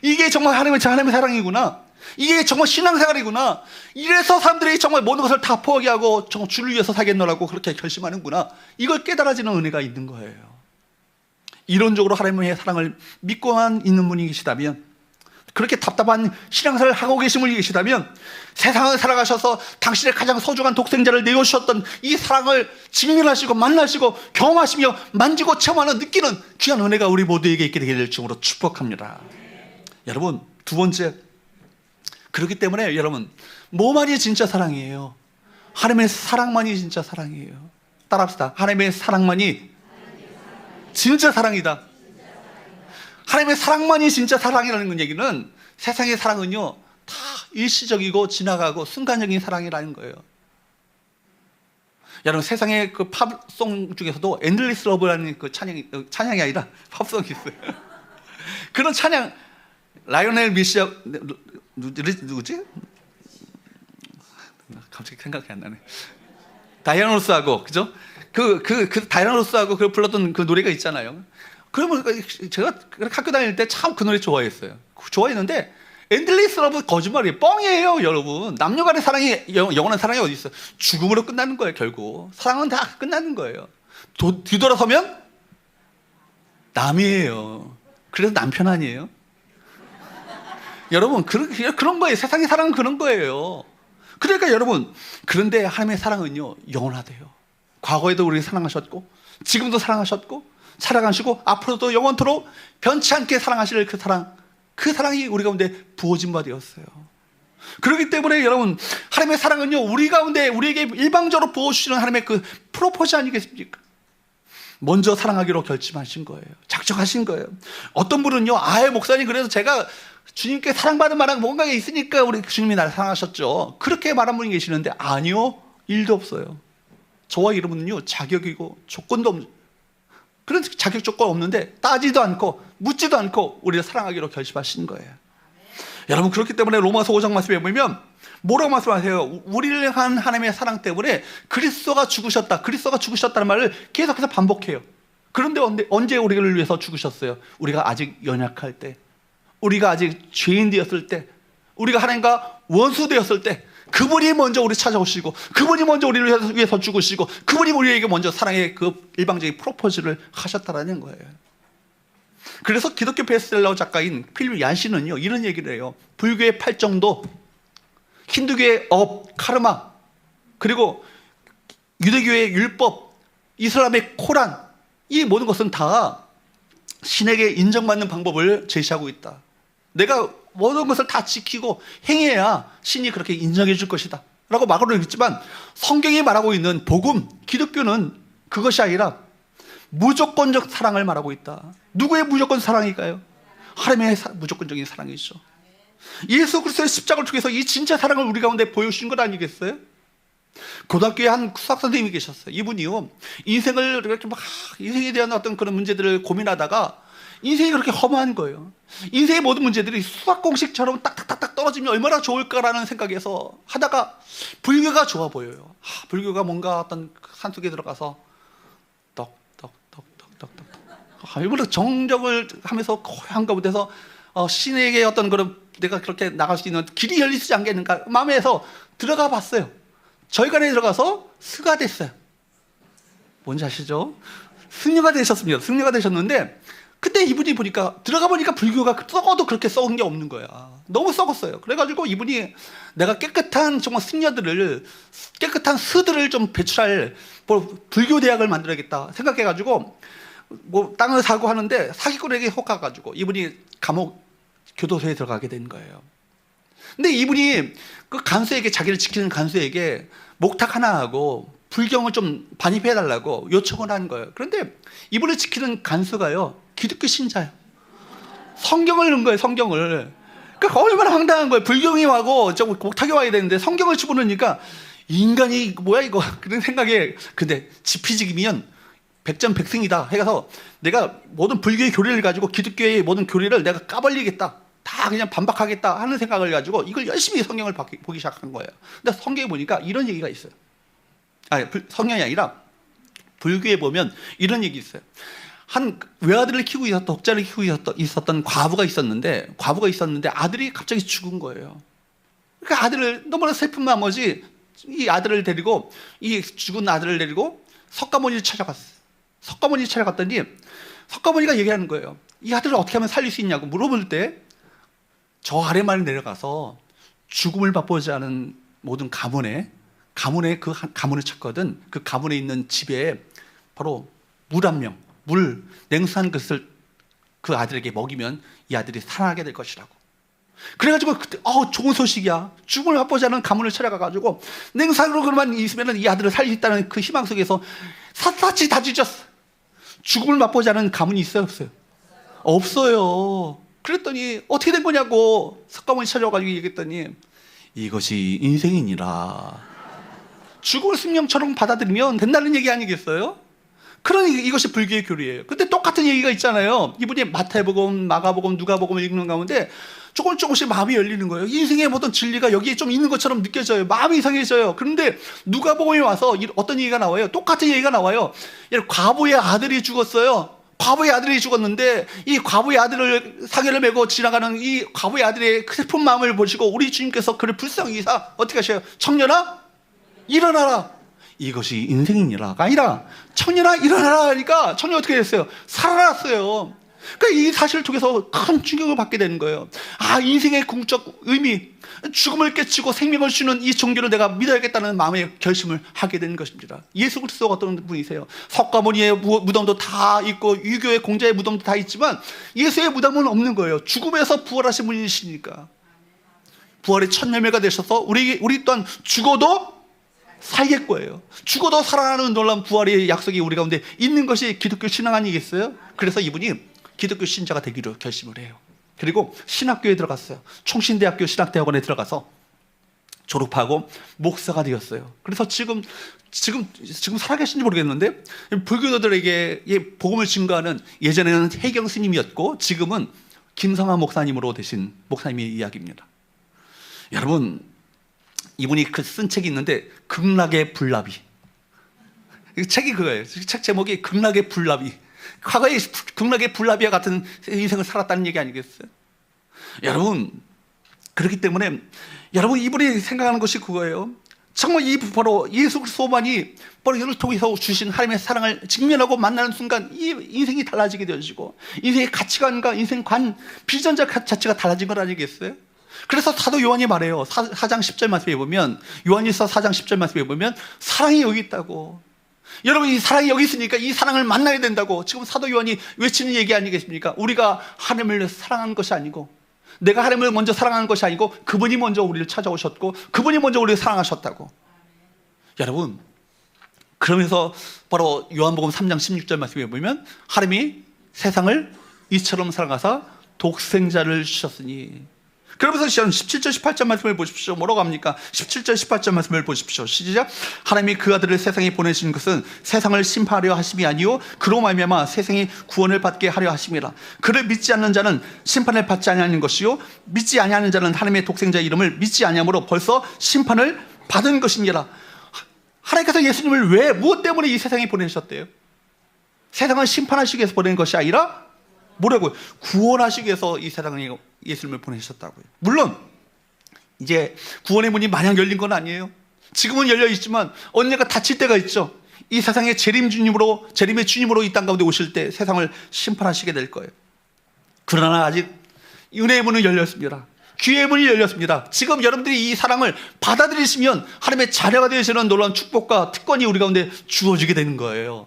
A: 이게 정말 하나님의 사랑이구나, 이게 정말 신앙생활이구나, 이래서 사람들이 정말 모든 것을 다 포기하고 정말 주를 위해서 살겠노라고 그렇게 결심하는구나, 이걸 깨달아지는 은혜가 있는 거예요. 이론적으로 하나님의 사랑을 믿고만 있는 분이 계시다면, 그렇게 답답한 신앙생활을 하고 계신 분이 계시다면, 세상을 살아가셔서 당신의 가장 소중한 독생자를 내어주셨던 이 사랑을 직면하시고 만나시고 경험하시며 만지고 체험하는, 느끼는 귀한 은혜가 우리 모두에게 있게 되기를 주님으로 축복합니다. 여러분, 두 번째, 그렇기 때문에 여러분, 뭐만이 진짜 사랑이에요? 하나님의 사랑만이 진짜 사랑이에요. 따라합시다. 하나님의 사랑만이 진짜 사랑이다. 하나님의 사랑만이 진짜 사랑이라는 얘기는, 세상의 사랑은요 다 일시적이고 지나가고 순간적인 사랑이라는 거예요. 여러분, 세상의 그 팝송 중에서도 엔들리스 러브라는 그 찬양이 아니라 팝송이 있어요. 그런 찬양, 라이오넬 미시아, 누구지? 갑자기 생각이 안 나네. 다이아나 로스하고, 그죠? 그 다이아나 로스하고 그 불렀던 그 노래가 있잖아요. 그러면 제가 학교 다닐 때 참 그 노래 좋아했어요. 좋아했는데, 엔들리스 러브 거짓말이에요. 뻥이에요, 여러분. 남녀 간의 사랑이, 영원한 사랑이 어디 있어요? 죽음으로 끝나는 거예요, 결국. 사랑은 다 끝나는 거예요. 뒤돌아서면 남이에요. 그래서 남편 아니에요? 여러분, 그런 거예요. 세상의 사랑은 그런 거예요. 그러니까 여러분, 그런데 하나님의 사랑은요 영원하대요. 과거에도 우리를 사랑하셨고, 지금도 사랑하셨고, 사랑하시고, 앞으로도 영원토록 변치 않게 사랑하실 그 사랑이 우리 가운데 부어진 바 되었어요. 그렇기 때문에 여러분, 하나님의 사랑은요 우리 가운데 우리에게 일방적으로 부어주시는 하나님의 그 프로포즈 아니겠습니까? 먼저 사랑하기로 결심하신 거예요. 작정하신 거예요. 어떤 분은요, 목사님, 그래서 제가 주님께 사랑받을 만한 뭔가가 있으니까 우리 주님이 나를 사랑하셨죠, 그렇게 말한 분이 계시는데, 아니요, 1도 없어요. 저와 여러분은요 자격이고 조건도 없는, 그런 자격 조건 없는데 따지도 않고 묻지도 않고 우리를 사랑하기로 결심하신 거예요. 여러분, 그렇기 때문에 로마서 5장 말씀에 보면 뭐라고 말씀하세요? 우리를 향한 하나님의 사랑 때문에 그리스도가 죽으셨다는 말을 계속해서 반복해요. 그런데 언제 우리를 위해서 죽으셨어요? 우리가 아직 연약할 때, 우리가 아직 죄인 되었을 때, 우리가 하나님과 원수 되었을 때, 그분이 먼저 우리 찾아오시고, 그분이 먼저 우리를 위해서 죽으시고, 그분이 우리에게 먼저 사랑의 그 일방적인 프로포즈를 하셨다라는 거예요. 그래서 기독교 베스트셀러 작가인 필립 얀시는요 이런 얘기를 해요. 불교의 팔정도, 힌두교의 카르마, 그리고 유대교의 율법, 이슬람의 코란, 이 모든 것은 다 신에게 인정받는 방법을 제시하고 있다. 내가 모든 것을 다 지키고 행해야 신이 그렇게 인정해 줄 것이다 라고 말하고 있지만, 성경이 말하고 있는 복음, 기독교는 그것이 아니라 무조건적 사랑을 말하고 있다. 누구의 무조건 사랑일까요? 하나님의 무조건적인 사랑이죠. 예수 그리스도의 십자가를 통해서 이 진짜 사랑을 우리 가운데 보여주신 것 아니겠어요? 고등학교에 한 수학 선생님이 계셨어요. 이분이요, 인생을 이렇게 인생에 대한 어떤 그런 문제들을 고민하다가 인생이 그렇게 험한 거예요. 인생의 모든 문제들이 수학 공식처럼 딱딱딱딱 떨어지면 얼마나 좋을까라는 생각에서 하다가 불교가 좋아 보여요. 불교가 뭔가 어떤 산속에 들어가서 떡떡떡떡떡떡 일부러 정적을 하면서 한가운데서 신에게 어떤 그런 내가 그렇게 나갈 수 있는 길이 열리지 않겠는가 마음에서 들어가 봤어요. 절간에 들어가서 스가 됐어요. 뭔지 아시죠? 승려가 되셨습니다. 승려가 되셨는데, 그때 이분이 들어가 보니까 불교가 썩어도 그렇게 썩은 게 없는 거야. 너무 썩었어요. 그래가지고 이분이 내가 깨끗한 정말 깨끗한 스들을 좀 배출할 불교 대학을 만들어야겠다 생각해가지고 땅을 사고 하는데, 사기꾼에게 속아가지고 이분이 교도소에 들어가게 된 거예요. 근데 이분이 그 간수에게, 자기를 지키는 간수에게 목탁 하나 하고 불경을 좀 반입해달라고 요청을 한 거예요. 그런데 이분을 지키는 간수가요 기독교 신자예요. 성경을 넣은 거예요, 성경을. 그러니까 얼마나 황당한 거예요. 불경이 와고 목탁이 와야 되는데 성경을 집어넣으니까 인간이 뭐야 이거 그런 생각에. 근데 지피지기면 백전백승이다 해서 내가 모든 불교의 교리를 가지고 기독교의 모든 교리를 내가 까발리겠다, 다 그냥 반박하겠다 하는 생각을 가지고 이걸 열심히 성경을 보기 시작한 거예요. 근데 성경에 보니까 이런 얘기가 있어요. 성경이 아니라 불교에 보면 이런 얘기 있어요. 한 외아들을 키우고 있었던, 독자를 키우고 있었던 과부가 있었는데 아들이 갑자기 죽은 거예요. 그 아들을 너무나 슬픈 나머지 이 아들을 데리고, 이 죽은 아들을 데리고 석가모니를 찾아갔어요. 석가모니 찾아갔더니 석가모니가 얘기하는 거예요. 이 아들을 어떻게 하면 살릴 수 있냐고 물어볼 때 저 아래만 내려가서 죽음을 맛보지 않은 모든 가문에 그 가문을 찾거든. 그 가문에 있는 집에 바로 물, 냉수한 것을 그 아들에게 먹이면 이 아들이 살아나게 될 것이라고. 그래가지고 그때 좋은 소식이야. 죽음을 맛보지 않은 가문을 찾아가가지고 냉수한으로 그만 있으면 이 아들을 살릴 수 있다는 그 희망 속에서 샅샅이 다 뒤졌어. 죽음을 맛보지 않은 가문이 있어요, 없어요? 없어요. 그랬더니 어떻게 된 거냐고 석가모니 찾아와가지고 얘기했더니 이것이 인생이니라. 죽음을 생명처럼 받아들이면 된다는 얘기 아니겠어요? 그러니 이것이 불교의 교리예요. 근데 똑같은 얘기가 있잖아요. 이분이 마태복음, 마가복음, 누가복음을 읽는 가운데 조금씩 마음이 열리는 거예요. 인생의 모든 진리가 여기에 좀 있는 것처럼 느껴져요. 마음이 이상해져요. 그런데 누가복음에 와서 어떤 얘기가 나와요? 똑같은 얘기가 나와요. 과부의 아들이 죽었어요. 과부의 아들이 죽었는데 이 과부의 아들을 사계를 메고 지나가는 이 과부의 아들의 슬픈 마음을 보시고 우리 주님께서 그를 불쌍히 여기사 어떻게 하셔요? 청년아 일어나라. 이것이 인생이니라가 아니라 청년아 일어나라 하니까 청년이 어떻게 됐어요? 살아났어요. 그러니까 이 사실을 통해서 큰 충격을 받게 되는 거예요. 인생의 궁극적 의미, 죽음을 깨치고 생명을 주는 이 종교를 내가 믿어야겠다는 마음의 결심을 하게 되는 것입니다. 예수 그리스도가 어떤 분이세요? 석가모니의 무덤도 다 있고 유교의 공자의 무덤도 다 있지만 예수의 무덤은 없는 거예요. 죽음에서 부활하신 분이시니까. 부활의 첫 열매가 되셔서 우리 또한 죽어도 살겠고요. 죽어도 살아나는 놀라운 부활의 약속이 우리 가운데 있는 것이 기독교 신앙 아니겠어요? 그래서 이분이 기독교 신자가 되기로 결심을 해요. 그리고 신학교에 들어갔어요. 총신대학교 신학대학원에 들어가서 졸업하고 목사가 되었어요. 그래서 지금 살아계신지 모르겠는데 불교도들에게 복음을 증거하는, 예전에는 해경 스님이었고 지금은 김성하 목사님으로 되신 목사님의 이야기입니다. 여러분, 이분이 쓴 책이 있는데 극락의 불나비. 책이 그거예요. 책 제목이 극락의 불나비. 과거에 극락의 불나비와 같은 인생을 살았다는 얘기 아니겠어요? 여러분, 그렇기 때문에 여러분 이분이 생각하는 것이 그거예요. 정말 바로 예수 그리스도만이 바로 이를 통해서 주신 하나님의 사랑을 직면하고 만나는 순간 이 인생이 달라지게 되어지고 인생의 가치관과 인생관, 비전 자체가 달라진 것 아니겠어요? 그래서 사도 요한이 말해요. 4장 10절 말씀에 보면, 요한일서 4장 10절 말씀에 보면 사랑이 여기 있다고. 여러분, 이 사랑이 여기 있으니까 이 사랑을 만나야 된다고 지금 사도 요한이 외치는 얘기 아니겠습니까? 우리가 하나님을 사랑한 것이 아니고, 내가 하나님을 먼저 사랑한 것이 아니고 그분이 먼저 우리를 찾아오셨고 그분이 먼저 우리를 사랑하셨다고. 여러분, 그러면서 바로 요한복음 3장 16절 말씀에 보면 하나님이 세상을 이처럼 사랑하사 독생자를 주셨으니, 그러면서 17절 18절 말씀을 보십시오. 뭐라고 합니까? 17절 18절 말씀을 보십시오. 시작. 하나님이 그 아들을 세상에 보내신 것은 세상을 심판하려 하심이 아니요 그로 말미암아 세상이 구원을 받게 하려 하심이라. 그를 믿지 않는 자는 심판을 받지 아니하는 것이요 믿지 아니하는 자는 하나님의 독생자의 이름을 믿지 아니함으로 벌써 심판을 받은 것이니라. 하나님께서 예수님을 왜, 무엇 때문에 이 세상에 보내셨대요? 세상을 심판하시기 위해서 보낸 것이 아니라 뭐라고요? 구원하시기 위해서 이 세상에 예수님을 보내셨다고요. 물론 이제 구원의 문이 마냥 열린 건 아니에요. 지금은 열려 있지만 언젠가 닫힐 때가 있죠. 이 세상의 재림의 주님으로 이 땅 가운데 오실 때 세상을 심판하시게 될 거예요. 그러나 아직 은혜의 문은 열렸습니다. 기회의 문이 열렸습니다. 지금 여러분들이 이 사랑을 받아들이시면 하나님의 자녀가 되시는 놀라운 축복과 특권이 우리 가운데 주어지게 되는 거예요.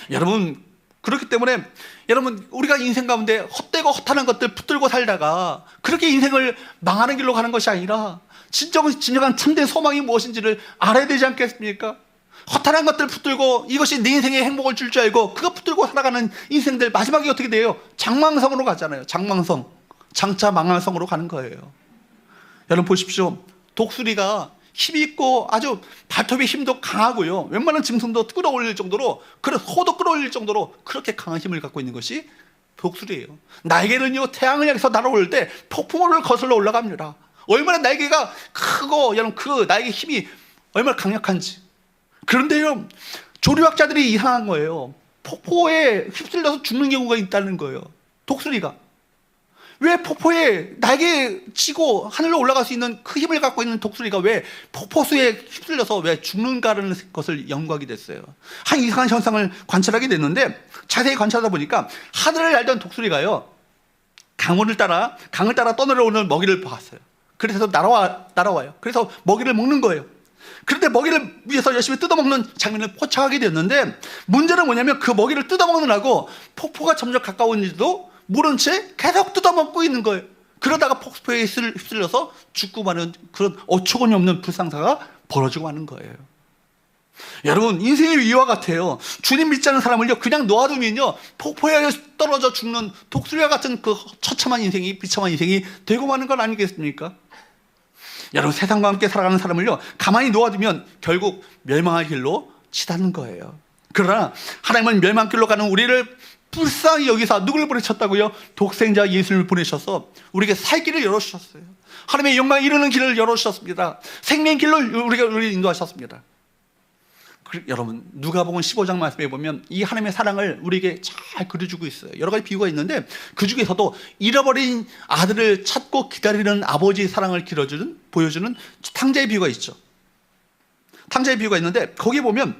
A: 여러분, 그렇기 때문에 여러분, 우리가 인생 가운데 헛되고 허탄한 것들 붙들고 살다가 그렇게 인생을 망하는 길로 가는 것이 아니라 진정한 참된 소망이 무엇인지를 알아야 되지 않겠습니까? 허탄한 것들 붙들고 이것이 내 인생에 행복을 줄 줄 알고 그거 붙들고 살아가는 인생들 마지막에 어떻게 돼요? 장망성으로 가잖아요. 장망성, 장차 망망성으로 가는 거예요. 여러분 보십시오. 독수리가 힘이 있고 아주 발톱의 힘도 강하고요. 웬만한 짐승도 끌어올릴 정도로, 그래 소도 끌어올릴 정도로 그렇게 강한 힘을 갖고 있는 것이 독수리예요. 날개는요 태양을 향해서 날아올 때 폭풍우를 거슬러 올라갑니다. 얼마나 날개가 크고 여러분 그 날개 힘이 얼마나 강력한지. 그런데요 조류학자들이 이상한 거예요. 폭포에 휩쓸려서 죽는 경우가 있다는 거예요. 독수리가 왜 폭포에 날개 치고 하늘로 올라갈 수 있는 그 힘을 갖고 있는 독수리가 왜 폭포수에 휩쓸려서 왜 죽는가라는 것을 연구하게 됐어요. 한 이상한 현상을 관찰하게 됐는데 자세히 관찰하다 보니까 하늘을 날던 독수리가요 강을 따라 떠내려오는 먹이를 봤어요. 그래서 날아와요. 그래서 먹이를 먹는 거예요. 그런데 먹이를 위해서 열심히 뜯어먹는 장면을 포착하게 됐는데 문제는 뭐냐면 그 먹이를 뜯어먹느라고 폭포가 점점 가까운지도 모른 채 계속 뜯어먹고 있는 거예요. 그러다가 폭포에 휩쓸려서 죽고 마는 그런 어처구니 없는 불상사가 벌어지고 마는 거예요. 여러분 인생이 이와 같아요. 주님 믿지 않는 사람을요 그냥 놓아두면요 폭포에 떨어져 죽는 독수리와 같은 그 처참한 인생이, 비참한 인생이 되고 마는 건 아니겠습니까? 여러분 세상과 함께 살아가는 사람을요 가만히 놓아두면 결국 멸망할 길로 치닫는 거예요. 그러나 하나님은 멸망길로 가는 우리를 불쌍히 여기서 누구를 보내셨다고요? 독생자 예수를 보내셔서 우리에게 살 길을 열어주셨어요. 하나님의 영광에 이르는 길을 열어주셨습니다. 생명의 길로 우리를 인도하셨습니다. 여러분 누가복음 15장 말씀에 보면 이 하나님의 사랑을 우리에게 잘 그려주고 있어요. 여러 가지 비유가 있는데 그 중에서도 잃어버린 아들을 찾고 기다리는 아버지의 사랑을 보여주는 탕자의 비유가 있죠. 탕자의 비유가 있는데 거기에 보면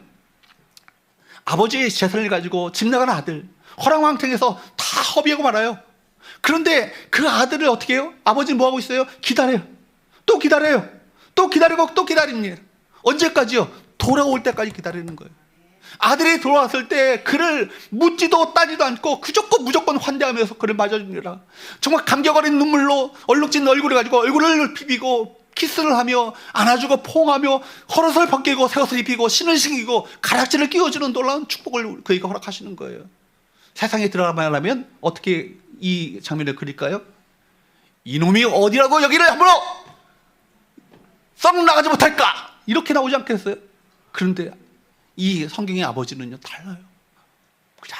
A: 아버지의 재산을 가지고 집 나간 아들 허랑방탕해서 다 허비하고 말아요. 그런데 그 아들을 어떻게 해요? 아버지는 뭐하고 있어요? 기다려요. 또 기다려요. 또 기다리고 또 기다립니다. 언제까지요? 돌아올 때까지 기다리는 거예요. 아들이 돌아왔을 때 그를 묻지도 따지도 않고 무조건 환대하면서 그를 맞아줍니다. 정말 감격 어린 눈물로 얼룩진 얼굴을 가지고 얼굴을 비비고 키스를 하며 안아주고 포옹하며 겉옷을 벗기고 새 옷을 입히고 신을 신기고 가락지를 끼워주는 놀라운 축복을 그에게 허락하시는 거예요. 세상에 들어가면 어떻게 이 장면을 그릴까요? 이놈이 어디라고 여기를 함부로 썩 나가지 못할까? 이렇게 나오지 않겠어요? 그런데 이 성경의 아버지는요 달라요. 그냥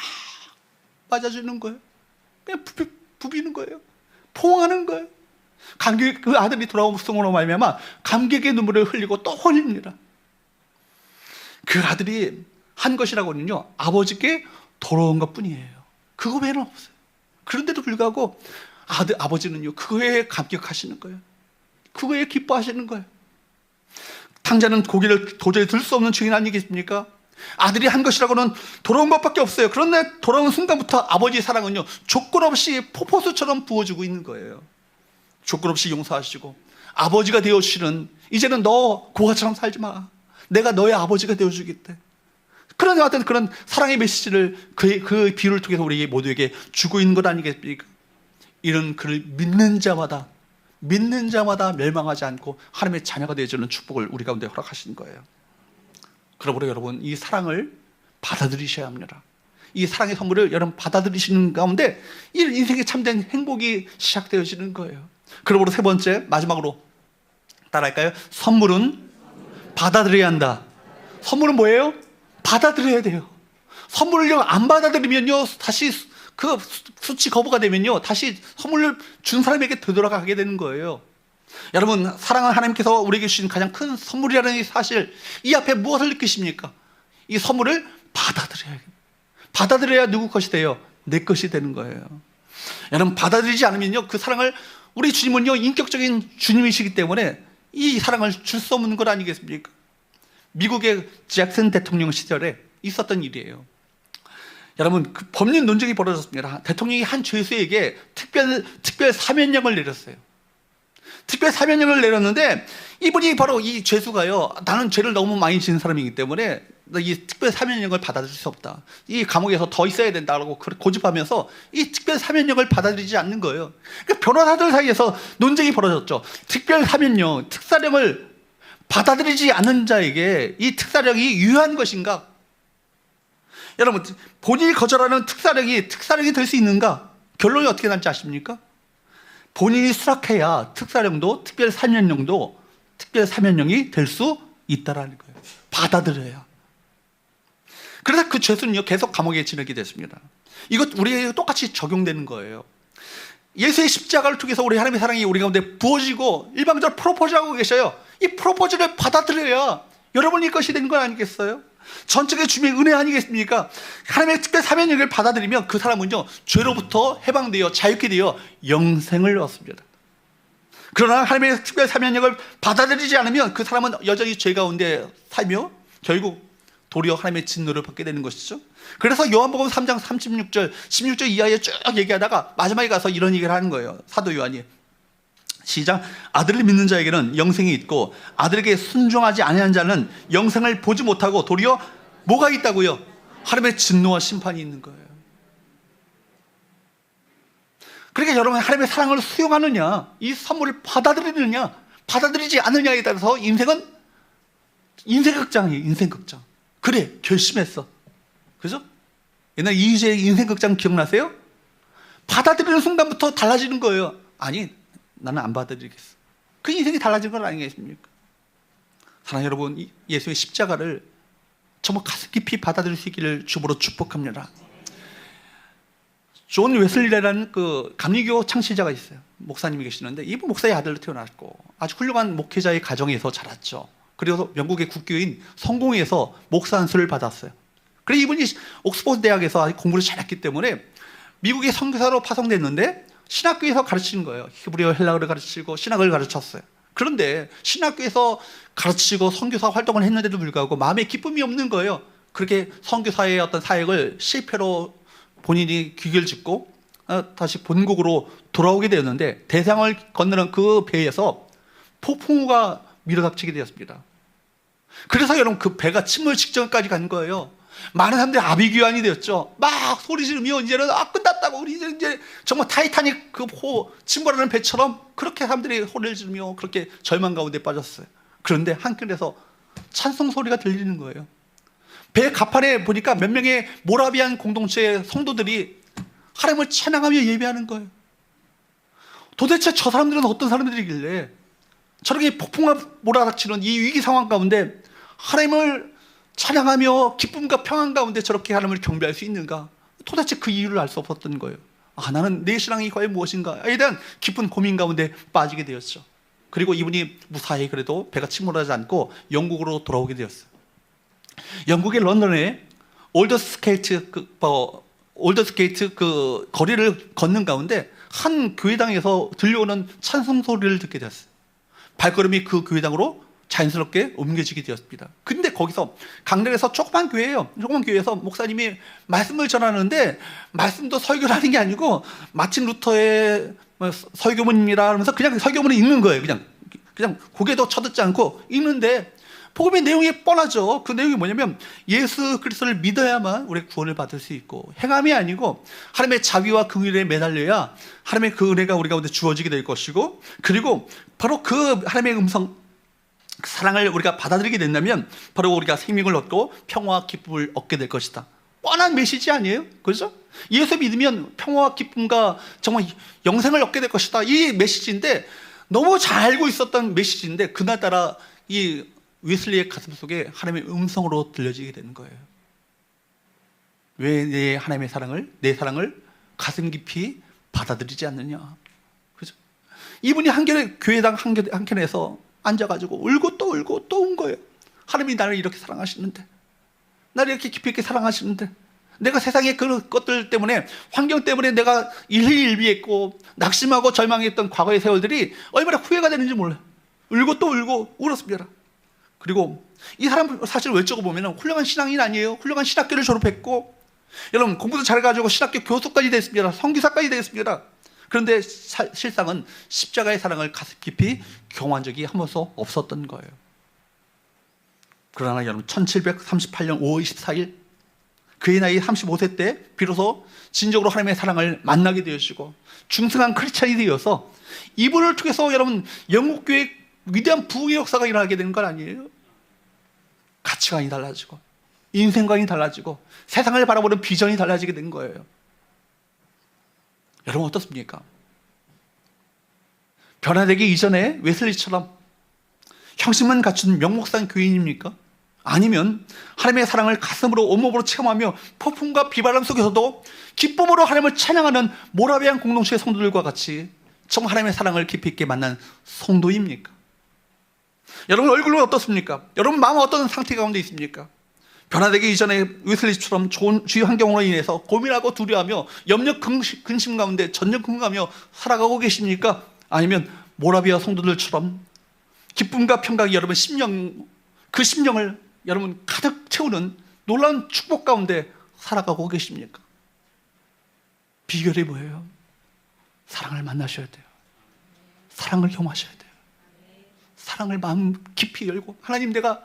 A: 맞아주는 거예요. 그냥 부비는 거예요. 포옹하는 거예요. 그 아들이 돌아옴으로 말미암아 감격의 눈물을 흘리고 또 흘립니다. 그 아들이 한 것이라고는요 아버지께 돌아온 것뿐이에요. 그거 외에는 없어요. 그런데도 불구하고 아버지는요 그거에 감격하시는 거예요. 그거에 기뻐하시는 거예요. 탕자는 고기를 도저히 들 수 없는 증인 아니겠습니까? 아들이 한 것이라고는 돌아온 것밖에 없어요. 그런데 돌아온 순간부터 아버지의 사랑은요 조건 없이 폭포수처럼 부어주고 있는 거예요. 조건 없이 용서하시고 아버지가 되어주시는, 이제는 너 고아처럼 살지 마, 내가 너의 아버지가 되어주겠대. 그런 같은 그런 사랑의 메시지를 그 비유를 통해서 우리 모두에게 주고 있는 것 아니겠습니까? 이런 그를 믿는 자마다 멸망하지 않고 하나님의 자녀가 되어주는 축복을 우리 가운데 허락하신 거예요. 그러므로 여러분 이 사랑을 받아들이셔야 합니다. 이 사랑의 선물을 여러분 받아들이시는 가운데 이 인생의 참된 행복이 시작되어지는 거예요. 그러므로 세 번째, 마지막으로 따라할까요? 선물은 받아들여야 한다. 선물은 뭐예요? 받아들여야 돼요. 선물을 안 받아들이면요 다시 그 수치 거부가 되면요 다시 선물을 준 사람에게 되돌아가게 되는 거예요. 여러분 사랑하는 하나님께서 우리에게 주신 가장 큰 선물이라는 이 사실, 이 앞에 무엇을 느끼십니까? 이 선물을 받아들여야 누구 것이 돼요? 내 것이 되는 거예요. 여러분 받아들이지 않으면요 그 사랑을, 우리 주님은요 인격적인 주님이시기 때문에 이 사랑을 줄 수 없는 것 아니겠습니까? 미국의 잭슨 대통령 시절에 있었던 일이에요. 여러분 그 법률 논쟁이 벌어졌습니다. 대통령이 한 죄수에게 특별 사면령을 내렸어요. 특별 사면령을 내렸는데 이분이 바로 이 죄수가요, 나는 죄를 너무 많이 지은 사람이기 때문에 이 특별 사면령을 받아들일 수 없다, 이 감옥에서 더 있어야 된다고 고집하면서 이 특별 사면령을 받아들이지 않는 거예요. 그러니까 변호사들 사이에서 논쟁이 벌어졌죠. 특별 사면령, 특사령을 받아들이지 않는 자에게 이 특사령이 유효한 것인가? 여러분 본인이 거절하는 특사령이 될 수 있는가? 결론이 어떻게 날지 아십니까? 본인이 수락해야 특사령도 특별 사면령도 특별 사면령이 될 수 있다라는 거예요. 받아들여야. 그래서 그 죄수는요 계속 감옥에 지내게 됐습니다. 이것 우리에게 똑같이 적용되는 거예요. 예수의 십자가를 통해서 우리 하나님의 사랑이 우리 가운데 부어지고 일방적으로 프로포즈하고 계셔요. 이 프로포즈를 받아들여야 여러분이 것이 되는 건 아니겠어요? 전적인 주님의 은혜 아니겠습니까? 하나님의 특별 사면령을 받아들이면 그 사람은요 죄로부터 해방되어 자유케 되어 영생을 얻습니다. 그러나 하나님의 특별 사면령을 받아들이지 않으면 그 사람은 여전히 죄 가운데 살며 결국 도리어 하나님의 진노를 받게 되는 것이죠. 그래서 요한복음 3장 36절 16절 이하에 쭉 얘기하다가 마지막에 가서 이런 얘기를 하는 거예요. 사도 요한이 시작. 아들을 믿는 자에게는 영생이 있고 아들에게 순종하지 아니한 자는 영생을 보지 못하고 도리어 뭐가 있다고요? 하나님의 진노와 심판이 있는 거예요. 그러니까 여러분 하나님의 사랑을 수용하느냐, 이 선물을 받아들이느냐, 받아들이지 않느냐에 따라서 인생은 인생극장이에요. 인생극장. 그래 결심했어. 그죠? 옛날 이휘재의 인생극장 기억나세요? 받아들이는 순간부터 달라지는 거예요. 아니 나는 안 받아들이겠어. 그 인생이 달라진 건 아니겠습니까? 사랑하는 여러분, 예수의 십자가를 정말 가슴 깊이 받아들일 수 있기를 주보로 축복합니다. 존 웨슬리라는 그 감리교 창시자가 있어요. 목사님이 계시는데 이분 목사의 아들로 태어났고 아주 훌륭한 목회자의 가정에서 자랐죠. 그리고 영국의 국교인 성공회에서 목사 안수를 받았어요. 그래서 이분이 옥스퍼드 대학에서 공부를 잘했기 때문에 미국의 선교사로 파송됐는데 신학교에서 가르치는 거예요. 히브리어 헬라어를 가르치고 신학을 가르쳤어요. 그런데 신학교에서 가르치고 선교사 활동을 했는데도 불구하고 마음에 기쁨이 없는 거예요. 그렇게 선교사의 어떤 사역을 실패로 본인이 귀결 짓고 다시 본국으로 돌아오게 되었는데 대상을 건너는 그 배에서 폭풍우가 밀어닥치게 되었습니다. 그래서 여러분 그 배가 침몰 직전까지 간 거예요. 많은 사람들이 아비규환이 되었죠. 막 소리 지르며 이제는 끝났다고 우리 이제 정말 타이타닉 그 침몰하는 배처럼 그렇게 사람들이 소리를 지르며 그렇게 절망 가운데 빠졌어요. 그런데 한켠에서 찬송 소리가 들리는 거예요. 배 갑판에 보니까 몇 명의 모라비안 공동체의 성도들이 하나님을 찬양하며 예배하는 거예요. 도대체 저 사람들은 어떤 사람들이길래 저렇게 폭풍과 몰아닥치는 이 위기 상황 가운데 하나님을 찬양하며 기쁨과 평안 가운데 저렇게 하나님을 경배할 수 있는가? 도대체 그 이유를 알 수 없었던 거예요. 나는 내 신앙이 과연 무엇인가에 대한 깊은 고민 가운데 빠지게 되었죠. 그리고 이분이 무사히 그래도 배가 침몰하지 않고 영국으로 돌아오게 되었어요. 영국의 런던에 올더스게이트 그 거리를 걷는 가운데 한 교회당에서 들려오는 찬송 소리를 듣게 되었어요. 발걸음이 그 교회당으로 자연스럽게 옮겨지게 되었습니다. 근데 거기서 강릉에서 조그만 교회예요. 조그만 교회에서 목사님이 말씀을 전하는데 말씀도 설교를 하는 게 아니고 마침 루터의 설교문입니다 하면서 그냥 설교문을 읽는 거예요. 그냥 고개도 쳐듣지 않고 읽는데 복음의 내용이 뻔하죠. 그 내용이 뭐냐면 예수 그리스도를 믿어야만 우리가 구원을 받을 수 있고 행함이 아니고 하나님의 자비와 긍휼에 매달려야 하나님의 그 은혜가 우리 가운데 주어지게 될 것이고 그리고 바로 그 하나님의 음성 그 사랑을 우리가 받아들이게 된다면 바로 우리가 생명을 얻고 평화와 기쁨을 얻게 될 것이다. 뻔한 메시지 아니에요? 그렇죠? 예수 믿으면 평화와 기쁨과 정말 영생을 얻게 될 것이다. 이 메시지인데 너무 잘 알고 있었던 메시지인데 그날따라 이 웨슬리의 가슴 속에 하나님의 음성으로 들려지게 되는 거예요. 왜 내 하나님의 사랑을, 내 사랑을 가슴 깊이 받아들이지 않느냐. 그죠? 이분이 교회당 한켠에서 앉아가지고 울고 또 운 거예요. 하나님이 나를 이렇게 사랑하시는데, 나를 이렇게 깊이 있게 사랑하시는데, 내가 세상의 그런 것들 때문에, 환경 때문에 내가 일희일비했고 낙심하고 절망했던 과거의 세월들이 얼마나 후회가 되는지 몰라요. 울고 또 울고 울었습니다. 그리고 이 사람 사실 외적으로 보면 훌륭한 신앙인 아니에요. 훌륭한 신학교를 졸업했고 여러분 공부도 잘해가지고 신학교 교수까지 됐습니다. 선교사까지 됐습니다. 그런데 실상은 십자가의 사랑을 가슴 깊이 경험한 적이 한 번도 없었던 거예요. 그러나 여러분 1738년 5월 24일 그의 나이 35세 때 비로소 진정으로 하나님의 사랑을 만나게 되어지고 중승한 크리스찬이 되어서 이분을 통해서 여러분 영국교회 위대한 부흥의 역사가 일어나게 되는 건 아니에요. 가치관이 달라지고 인생관이 달라지고 세상을 바라보는 비전이 달라지게 된 거예요. 여러분 어떻습니까? 변화되기 이전에 웨슬리처럼 형식만 갖춘 명목상 교인입니까? 아니면 하나님의 사랑을 가슴으로 온몸으로 체험하며 폭풍과 비바람 속에서도 기쁨으로 하나님을 찬양하는 모라비안 공동체의 성도들과 같이 정말 하나님의 사랑을 깊이 있게 만난 성도입니까? 여러분 얼굴은 어떻습니까? 여러분 마음은 어떤 상태 가운데 있습니까? 변화되기 이전에 웨슬리처럼 좋은 주위 환경으로 인해서 고민하고 두려워하며 염려 근심 가운데 전전긍긍하며 살아가고 계십니까? 아니면 모라비아 성도들처럼 기쁨과 평강이 여러분 심령, 그 심령을 여러분 가득 채우는 놀라운 축복 가운데 살아가고 계십니까? 비결이 뭐예요? 사랑을 만나셔야 돼요. 사랑을 경험하셔야 돼요. 사랑을 마음 깊이 열고, 하나님, 내가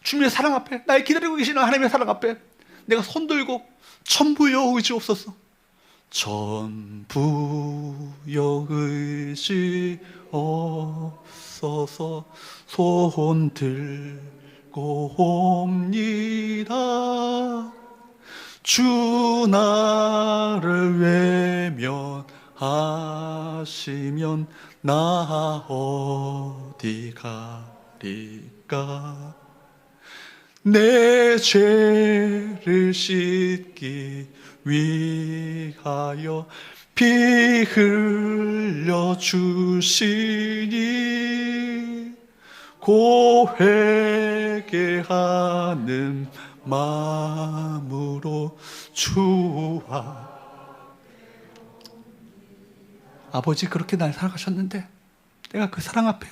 A: 주님의 사랑 앞에, 날 기다리고 계시는 하나님의 사랑 앞에 내가 손들고 전부여 의지옵소서. 전부여 의지옵소서. 손 들고 옵니다. 주 나를 외면하시면 나 어디 가리까. 내 죄를 씻기 위하여 피 흘려 주시니 고회개하는 마음으로 주와. 아버지 그렇게 날 사랑하셨는데 내가 그 사랑 앞에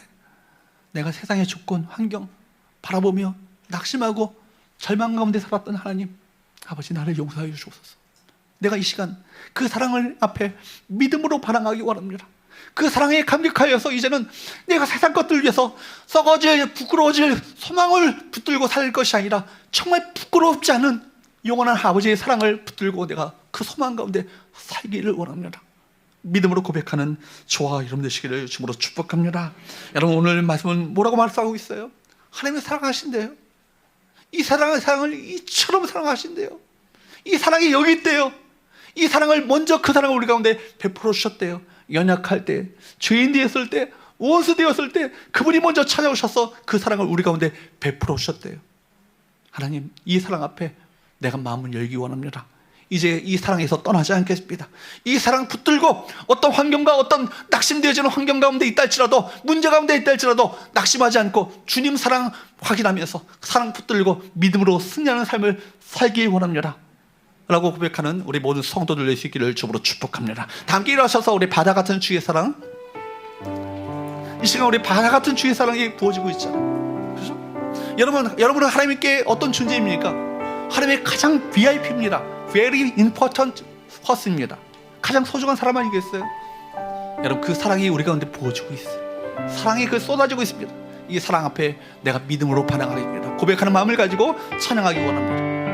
A: 내가 세상의 조건, 환경 바라보며 낙심하고 절망 가운데 살았던 하나님, 아버지 나를 용서하여 주옵소서. 내가 이 시간 그 사랑을 앞에 믿음으로 반응하기 원합니다. 그 사랑에 감격하여서 이제는 내가 세상 것들 위해서 썩어질, 부끄러워질 소망을 붙들고 살 것이 아니라 정말 부끄럽지 않은 영원한 아버지의 사랑을 붙들고 내가 그 소망 가운데 살기를 원합니다. 믿음으로 고백하는 저와 여러분 되시기를 주님으로 축복합니다. 여러분 오늘 말씀은 뭐라고 말씀하고 있어요? 하나님이 사랑하신대요. 이 사랑을 이처럼 사랑하신대요. 이 사랑이 여기 있대요. 이 사랑을 먼저, 그 사랑을 우리 가운데 베풀어 주셨대요. 연약할 때, 죄인 되었을 때, 원수 되었을 때 그분이 먼저 찾아오셔서 그 사랑을 우리 가운데 베풀어 주셨대요. 하나님, 이 사랑 앞에 내가 마음을 열기 원합니다. 이제 이 사랑에서 떠나지 않겠습니다. 이 사랑 붙들고 어떤 환경과 어떤 낙심되어지는 환경 가운데 있다 할지라도, 문제 가운데 있다 할지라도 낙심하지 않고 주님 사랑 확인하면서 사랑 붙들고 믿음으로 승리하는 삶을 살기 원합니다 라고 고백하는 우리 모든 성도들 될 수 있기를 주님으로 축복합니다. 다 함께 일어서서 우리 바다 같은 주의 사랑, 이 시간 우리 바다 같은 주의 사랑이 부어지고 있잖아요. 그렇죠? 여러분은 하나님께 어떤 존재입니까? 하나님의 가장 VIP입니다. Very important person입니다. 가장 소중한 사람 아니겠어요? 여러분 그 사랑이 우리 가운데 부어지고 있어요. 사랑이 그 쏟아지고 있습니다. 이 사랑 앞에 내가 믿음으로 반응하겠습니다. 고백하는 마음을 가지고 찬양하기 원합니다.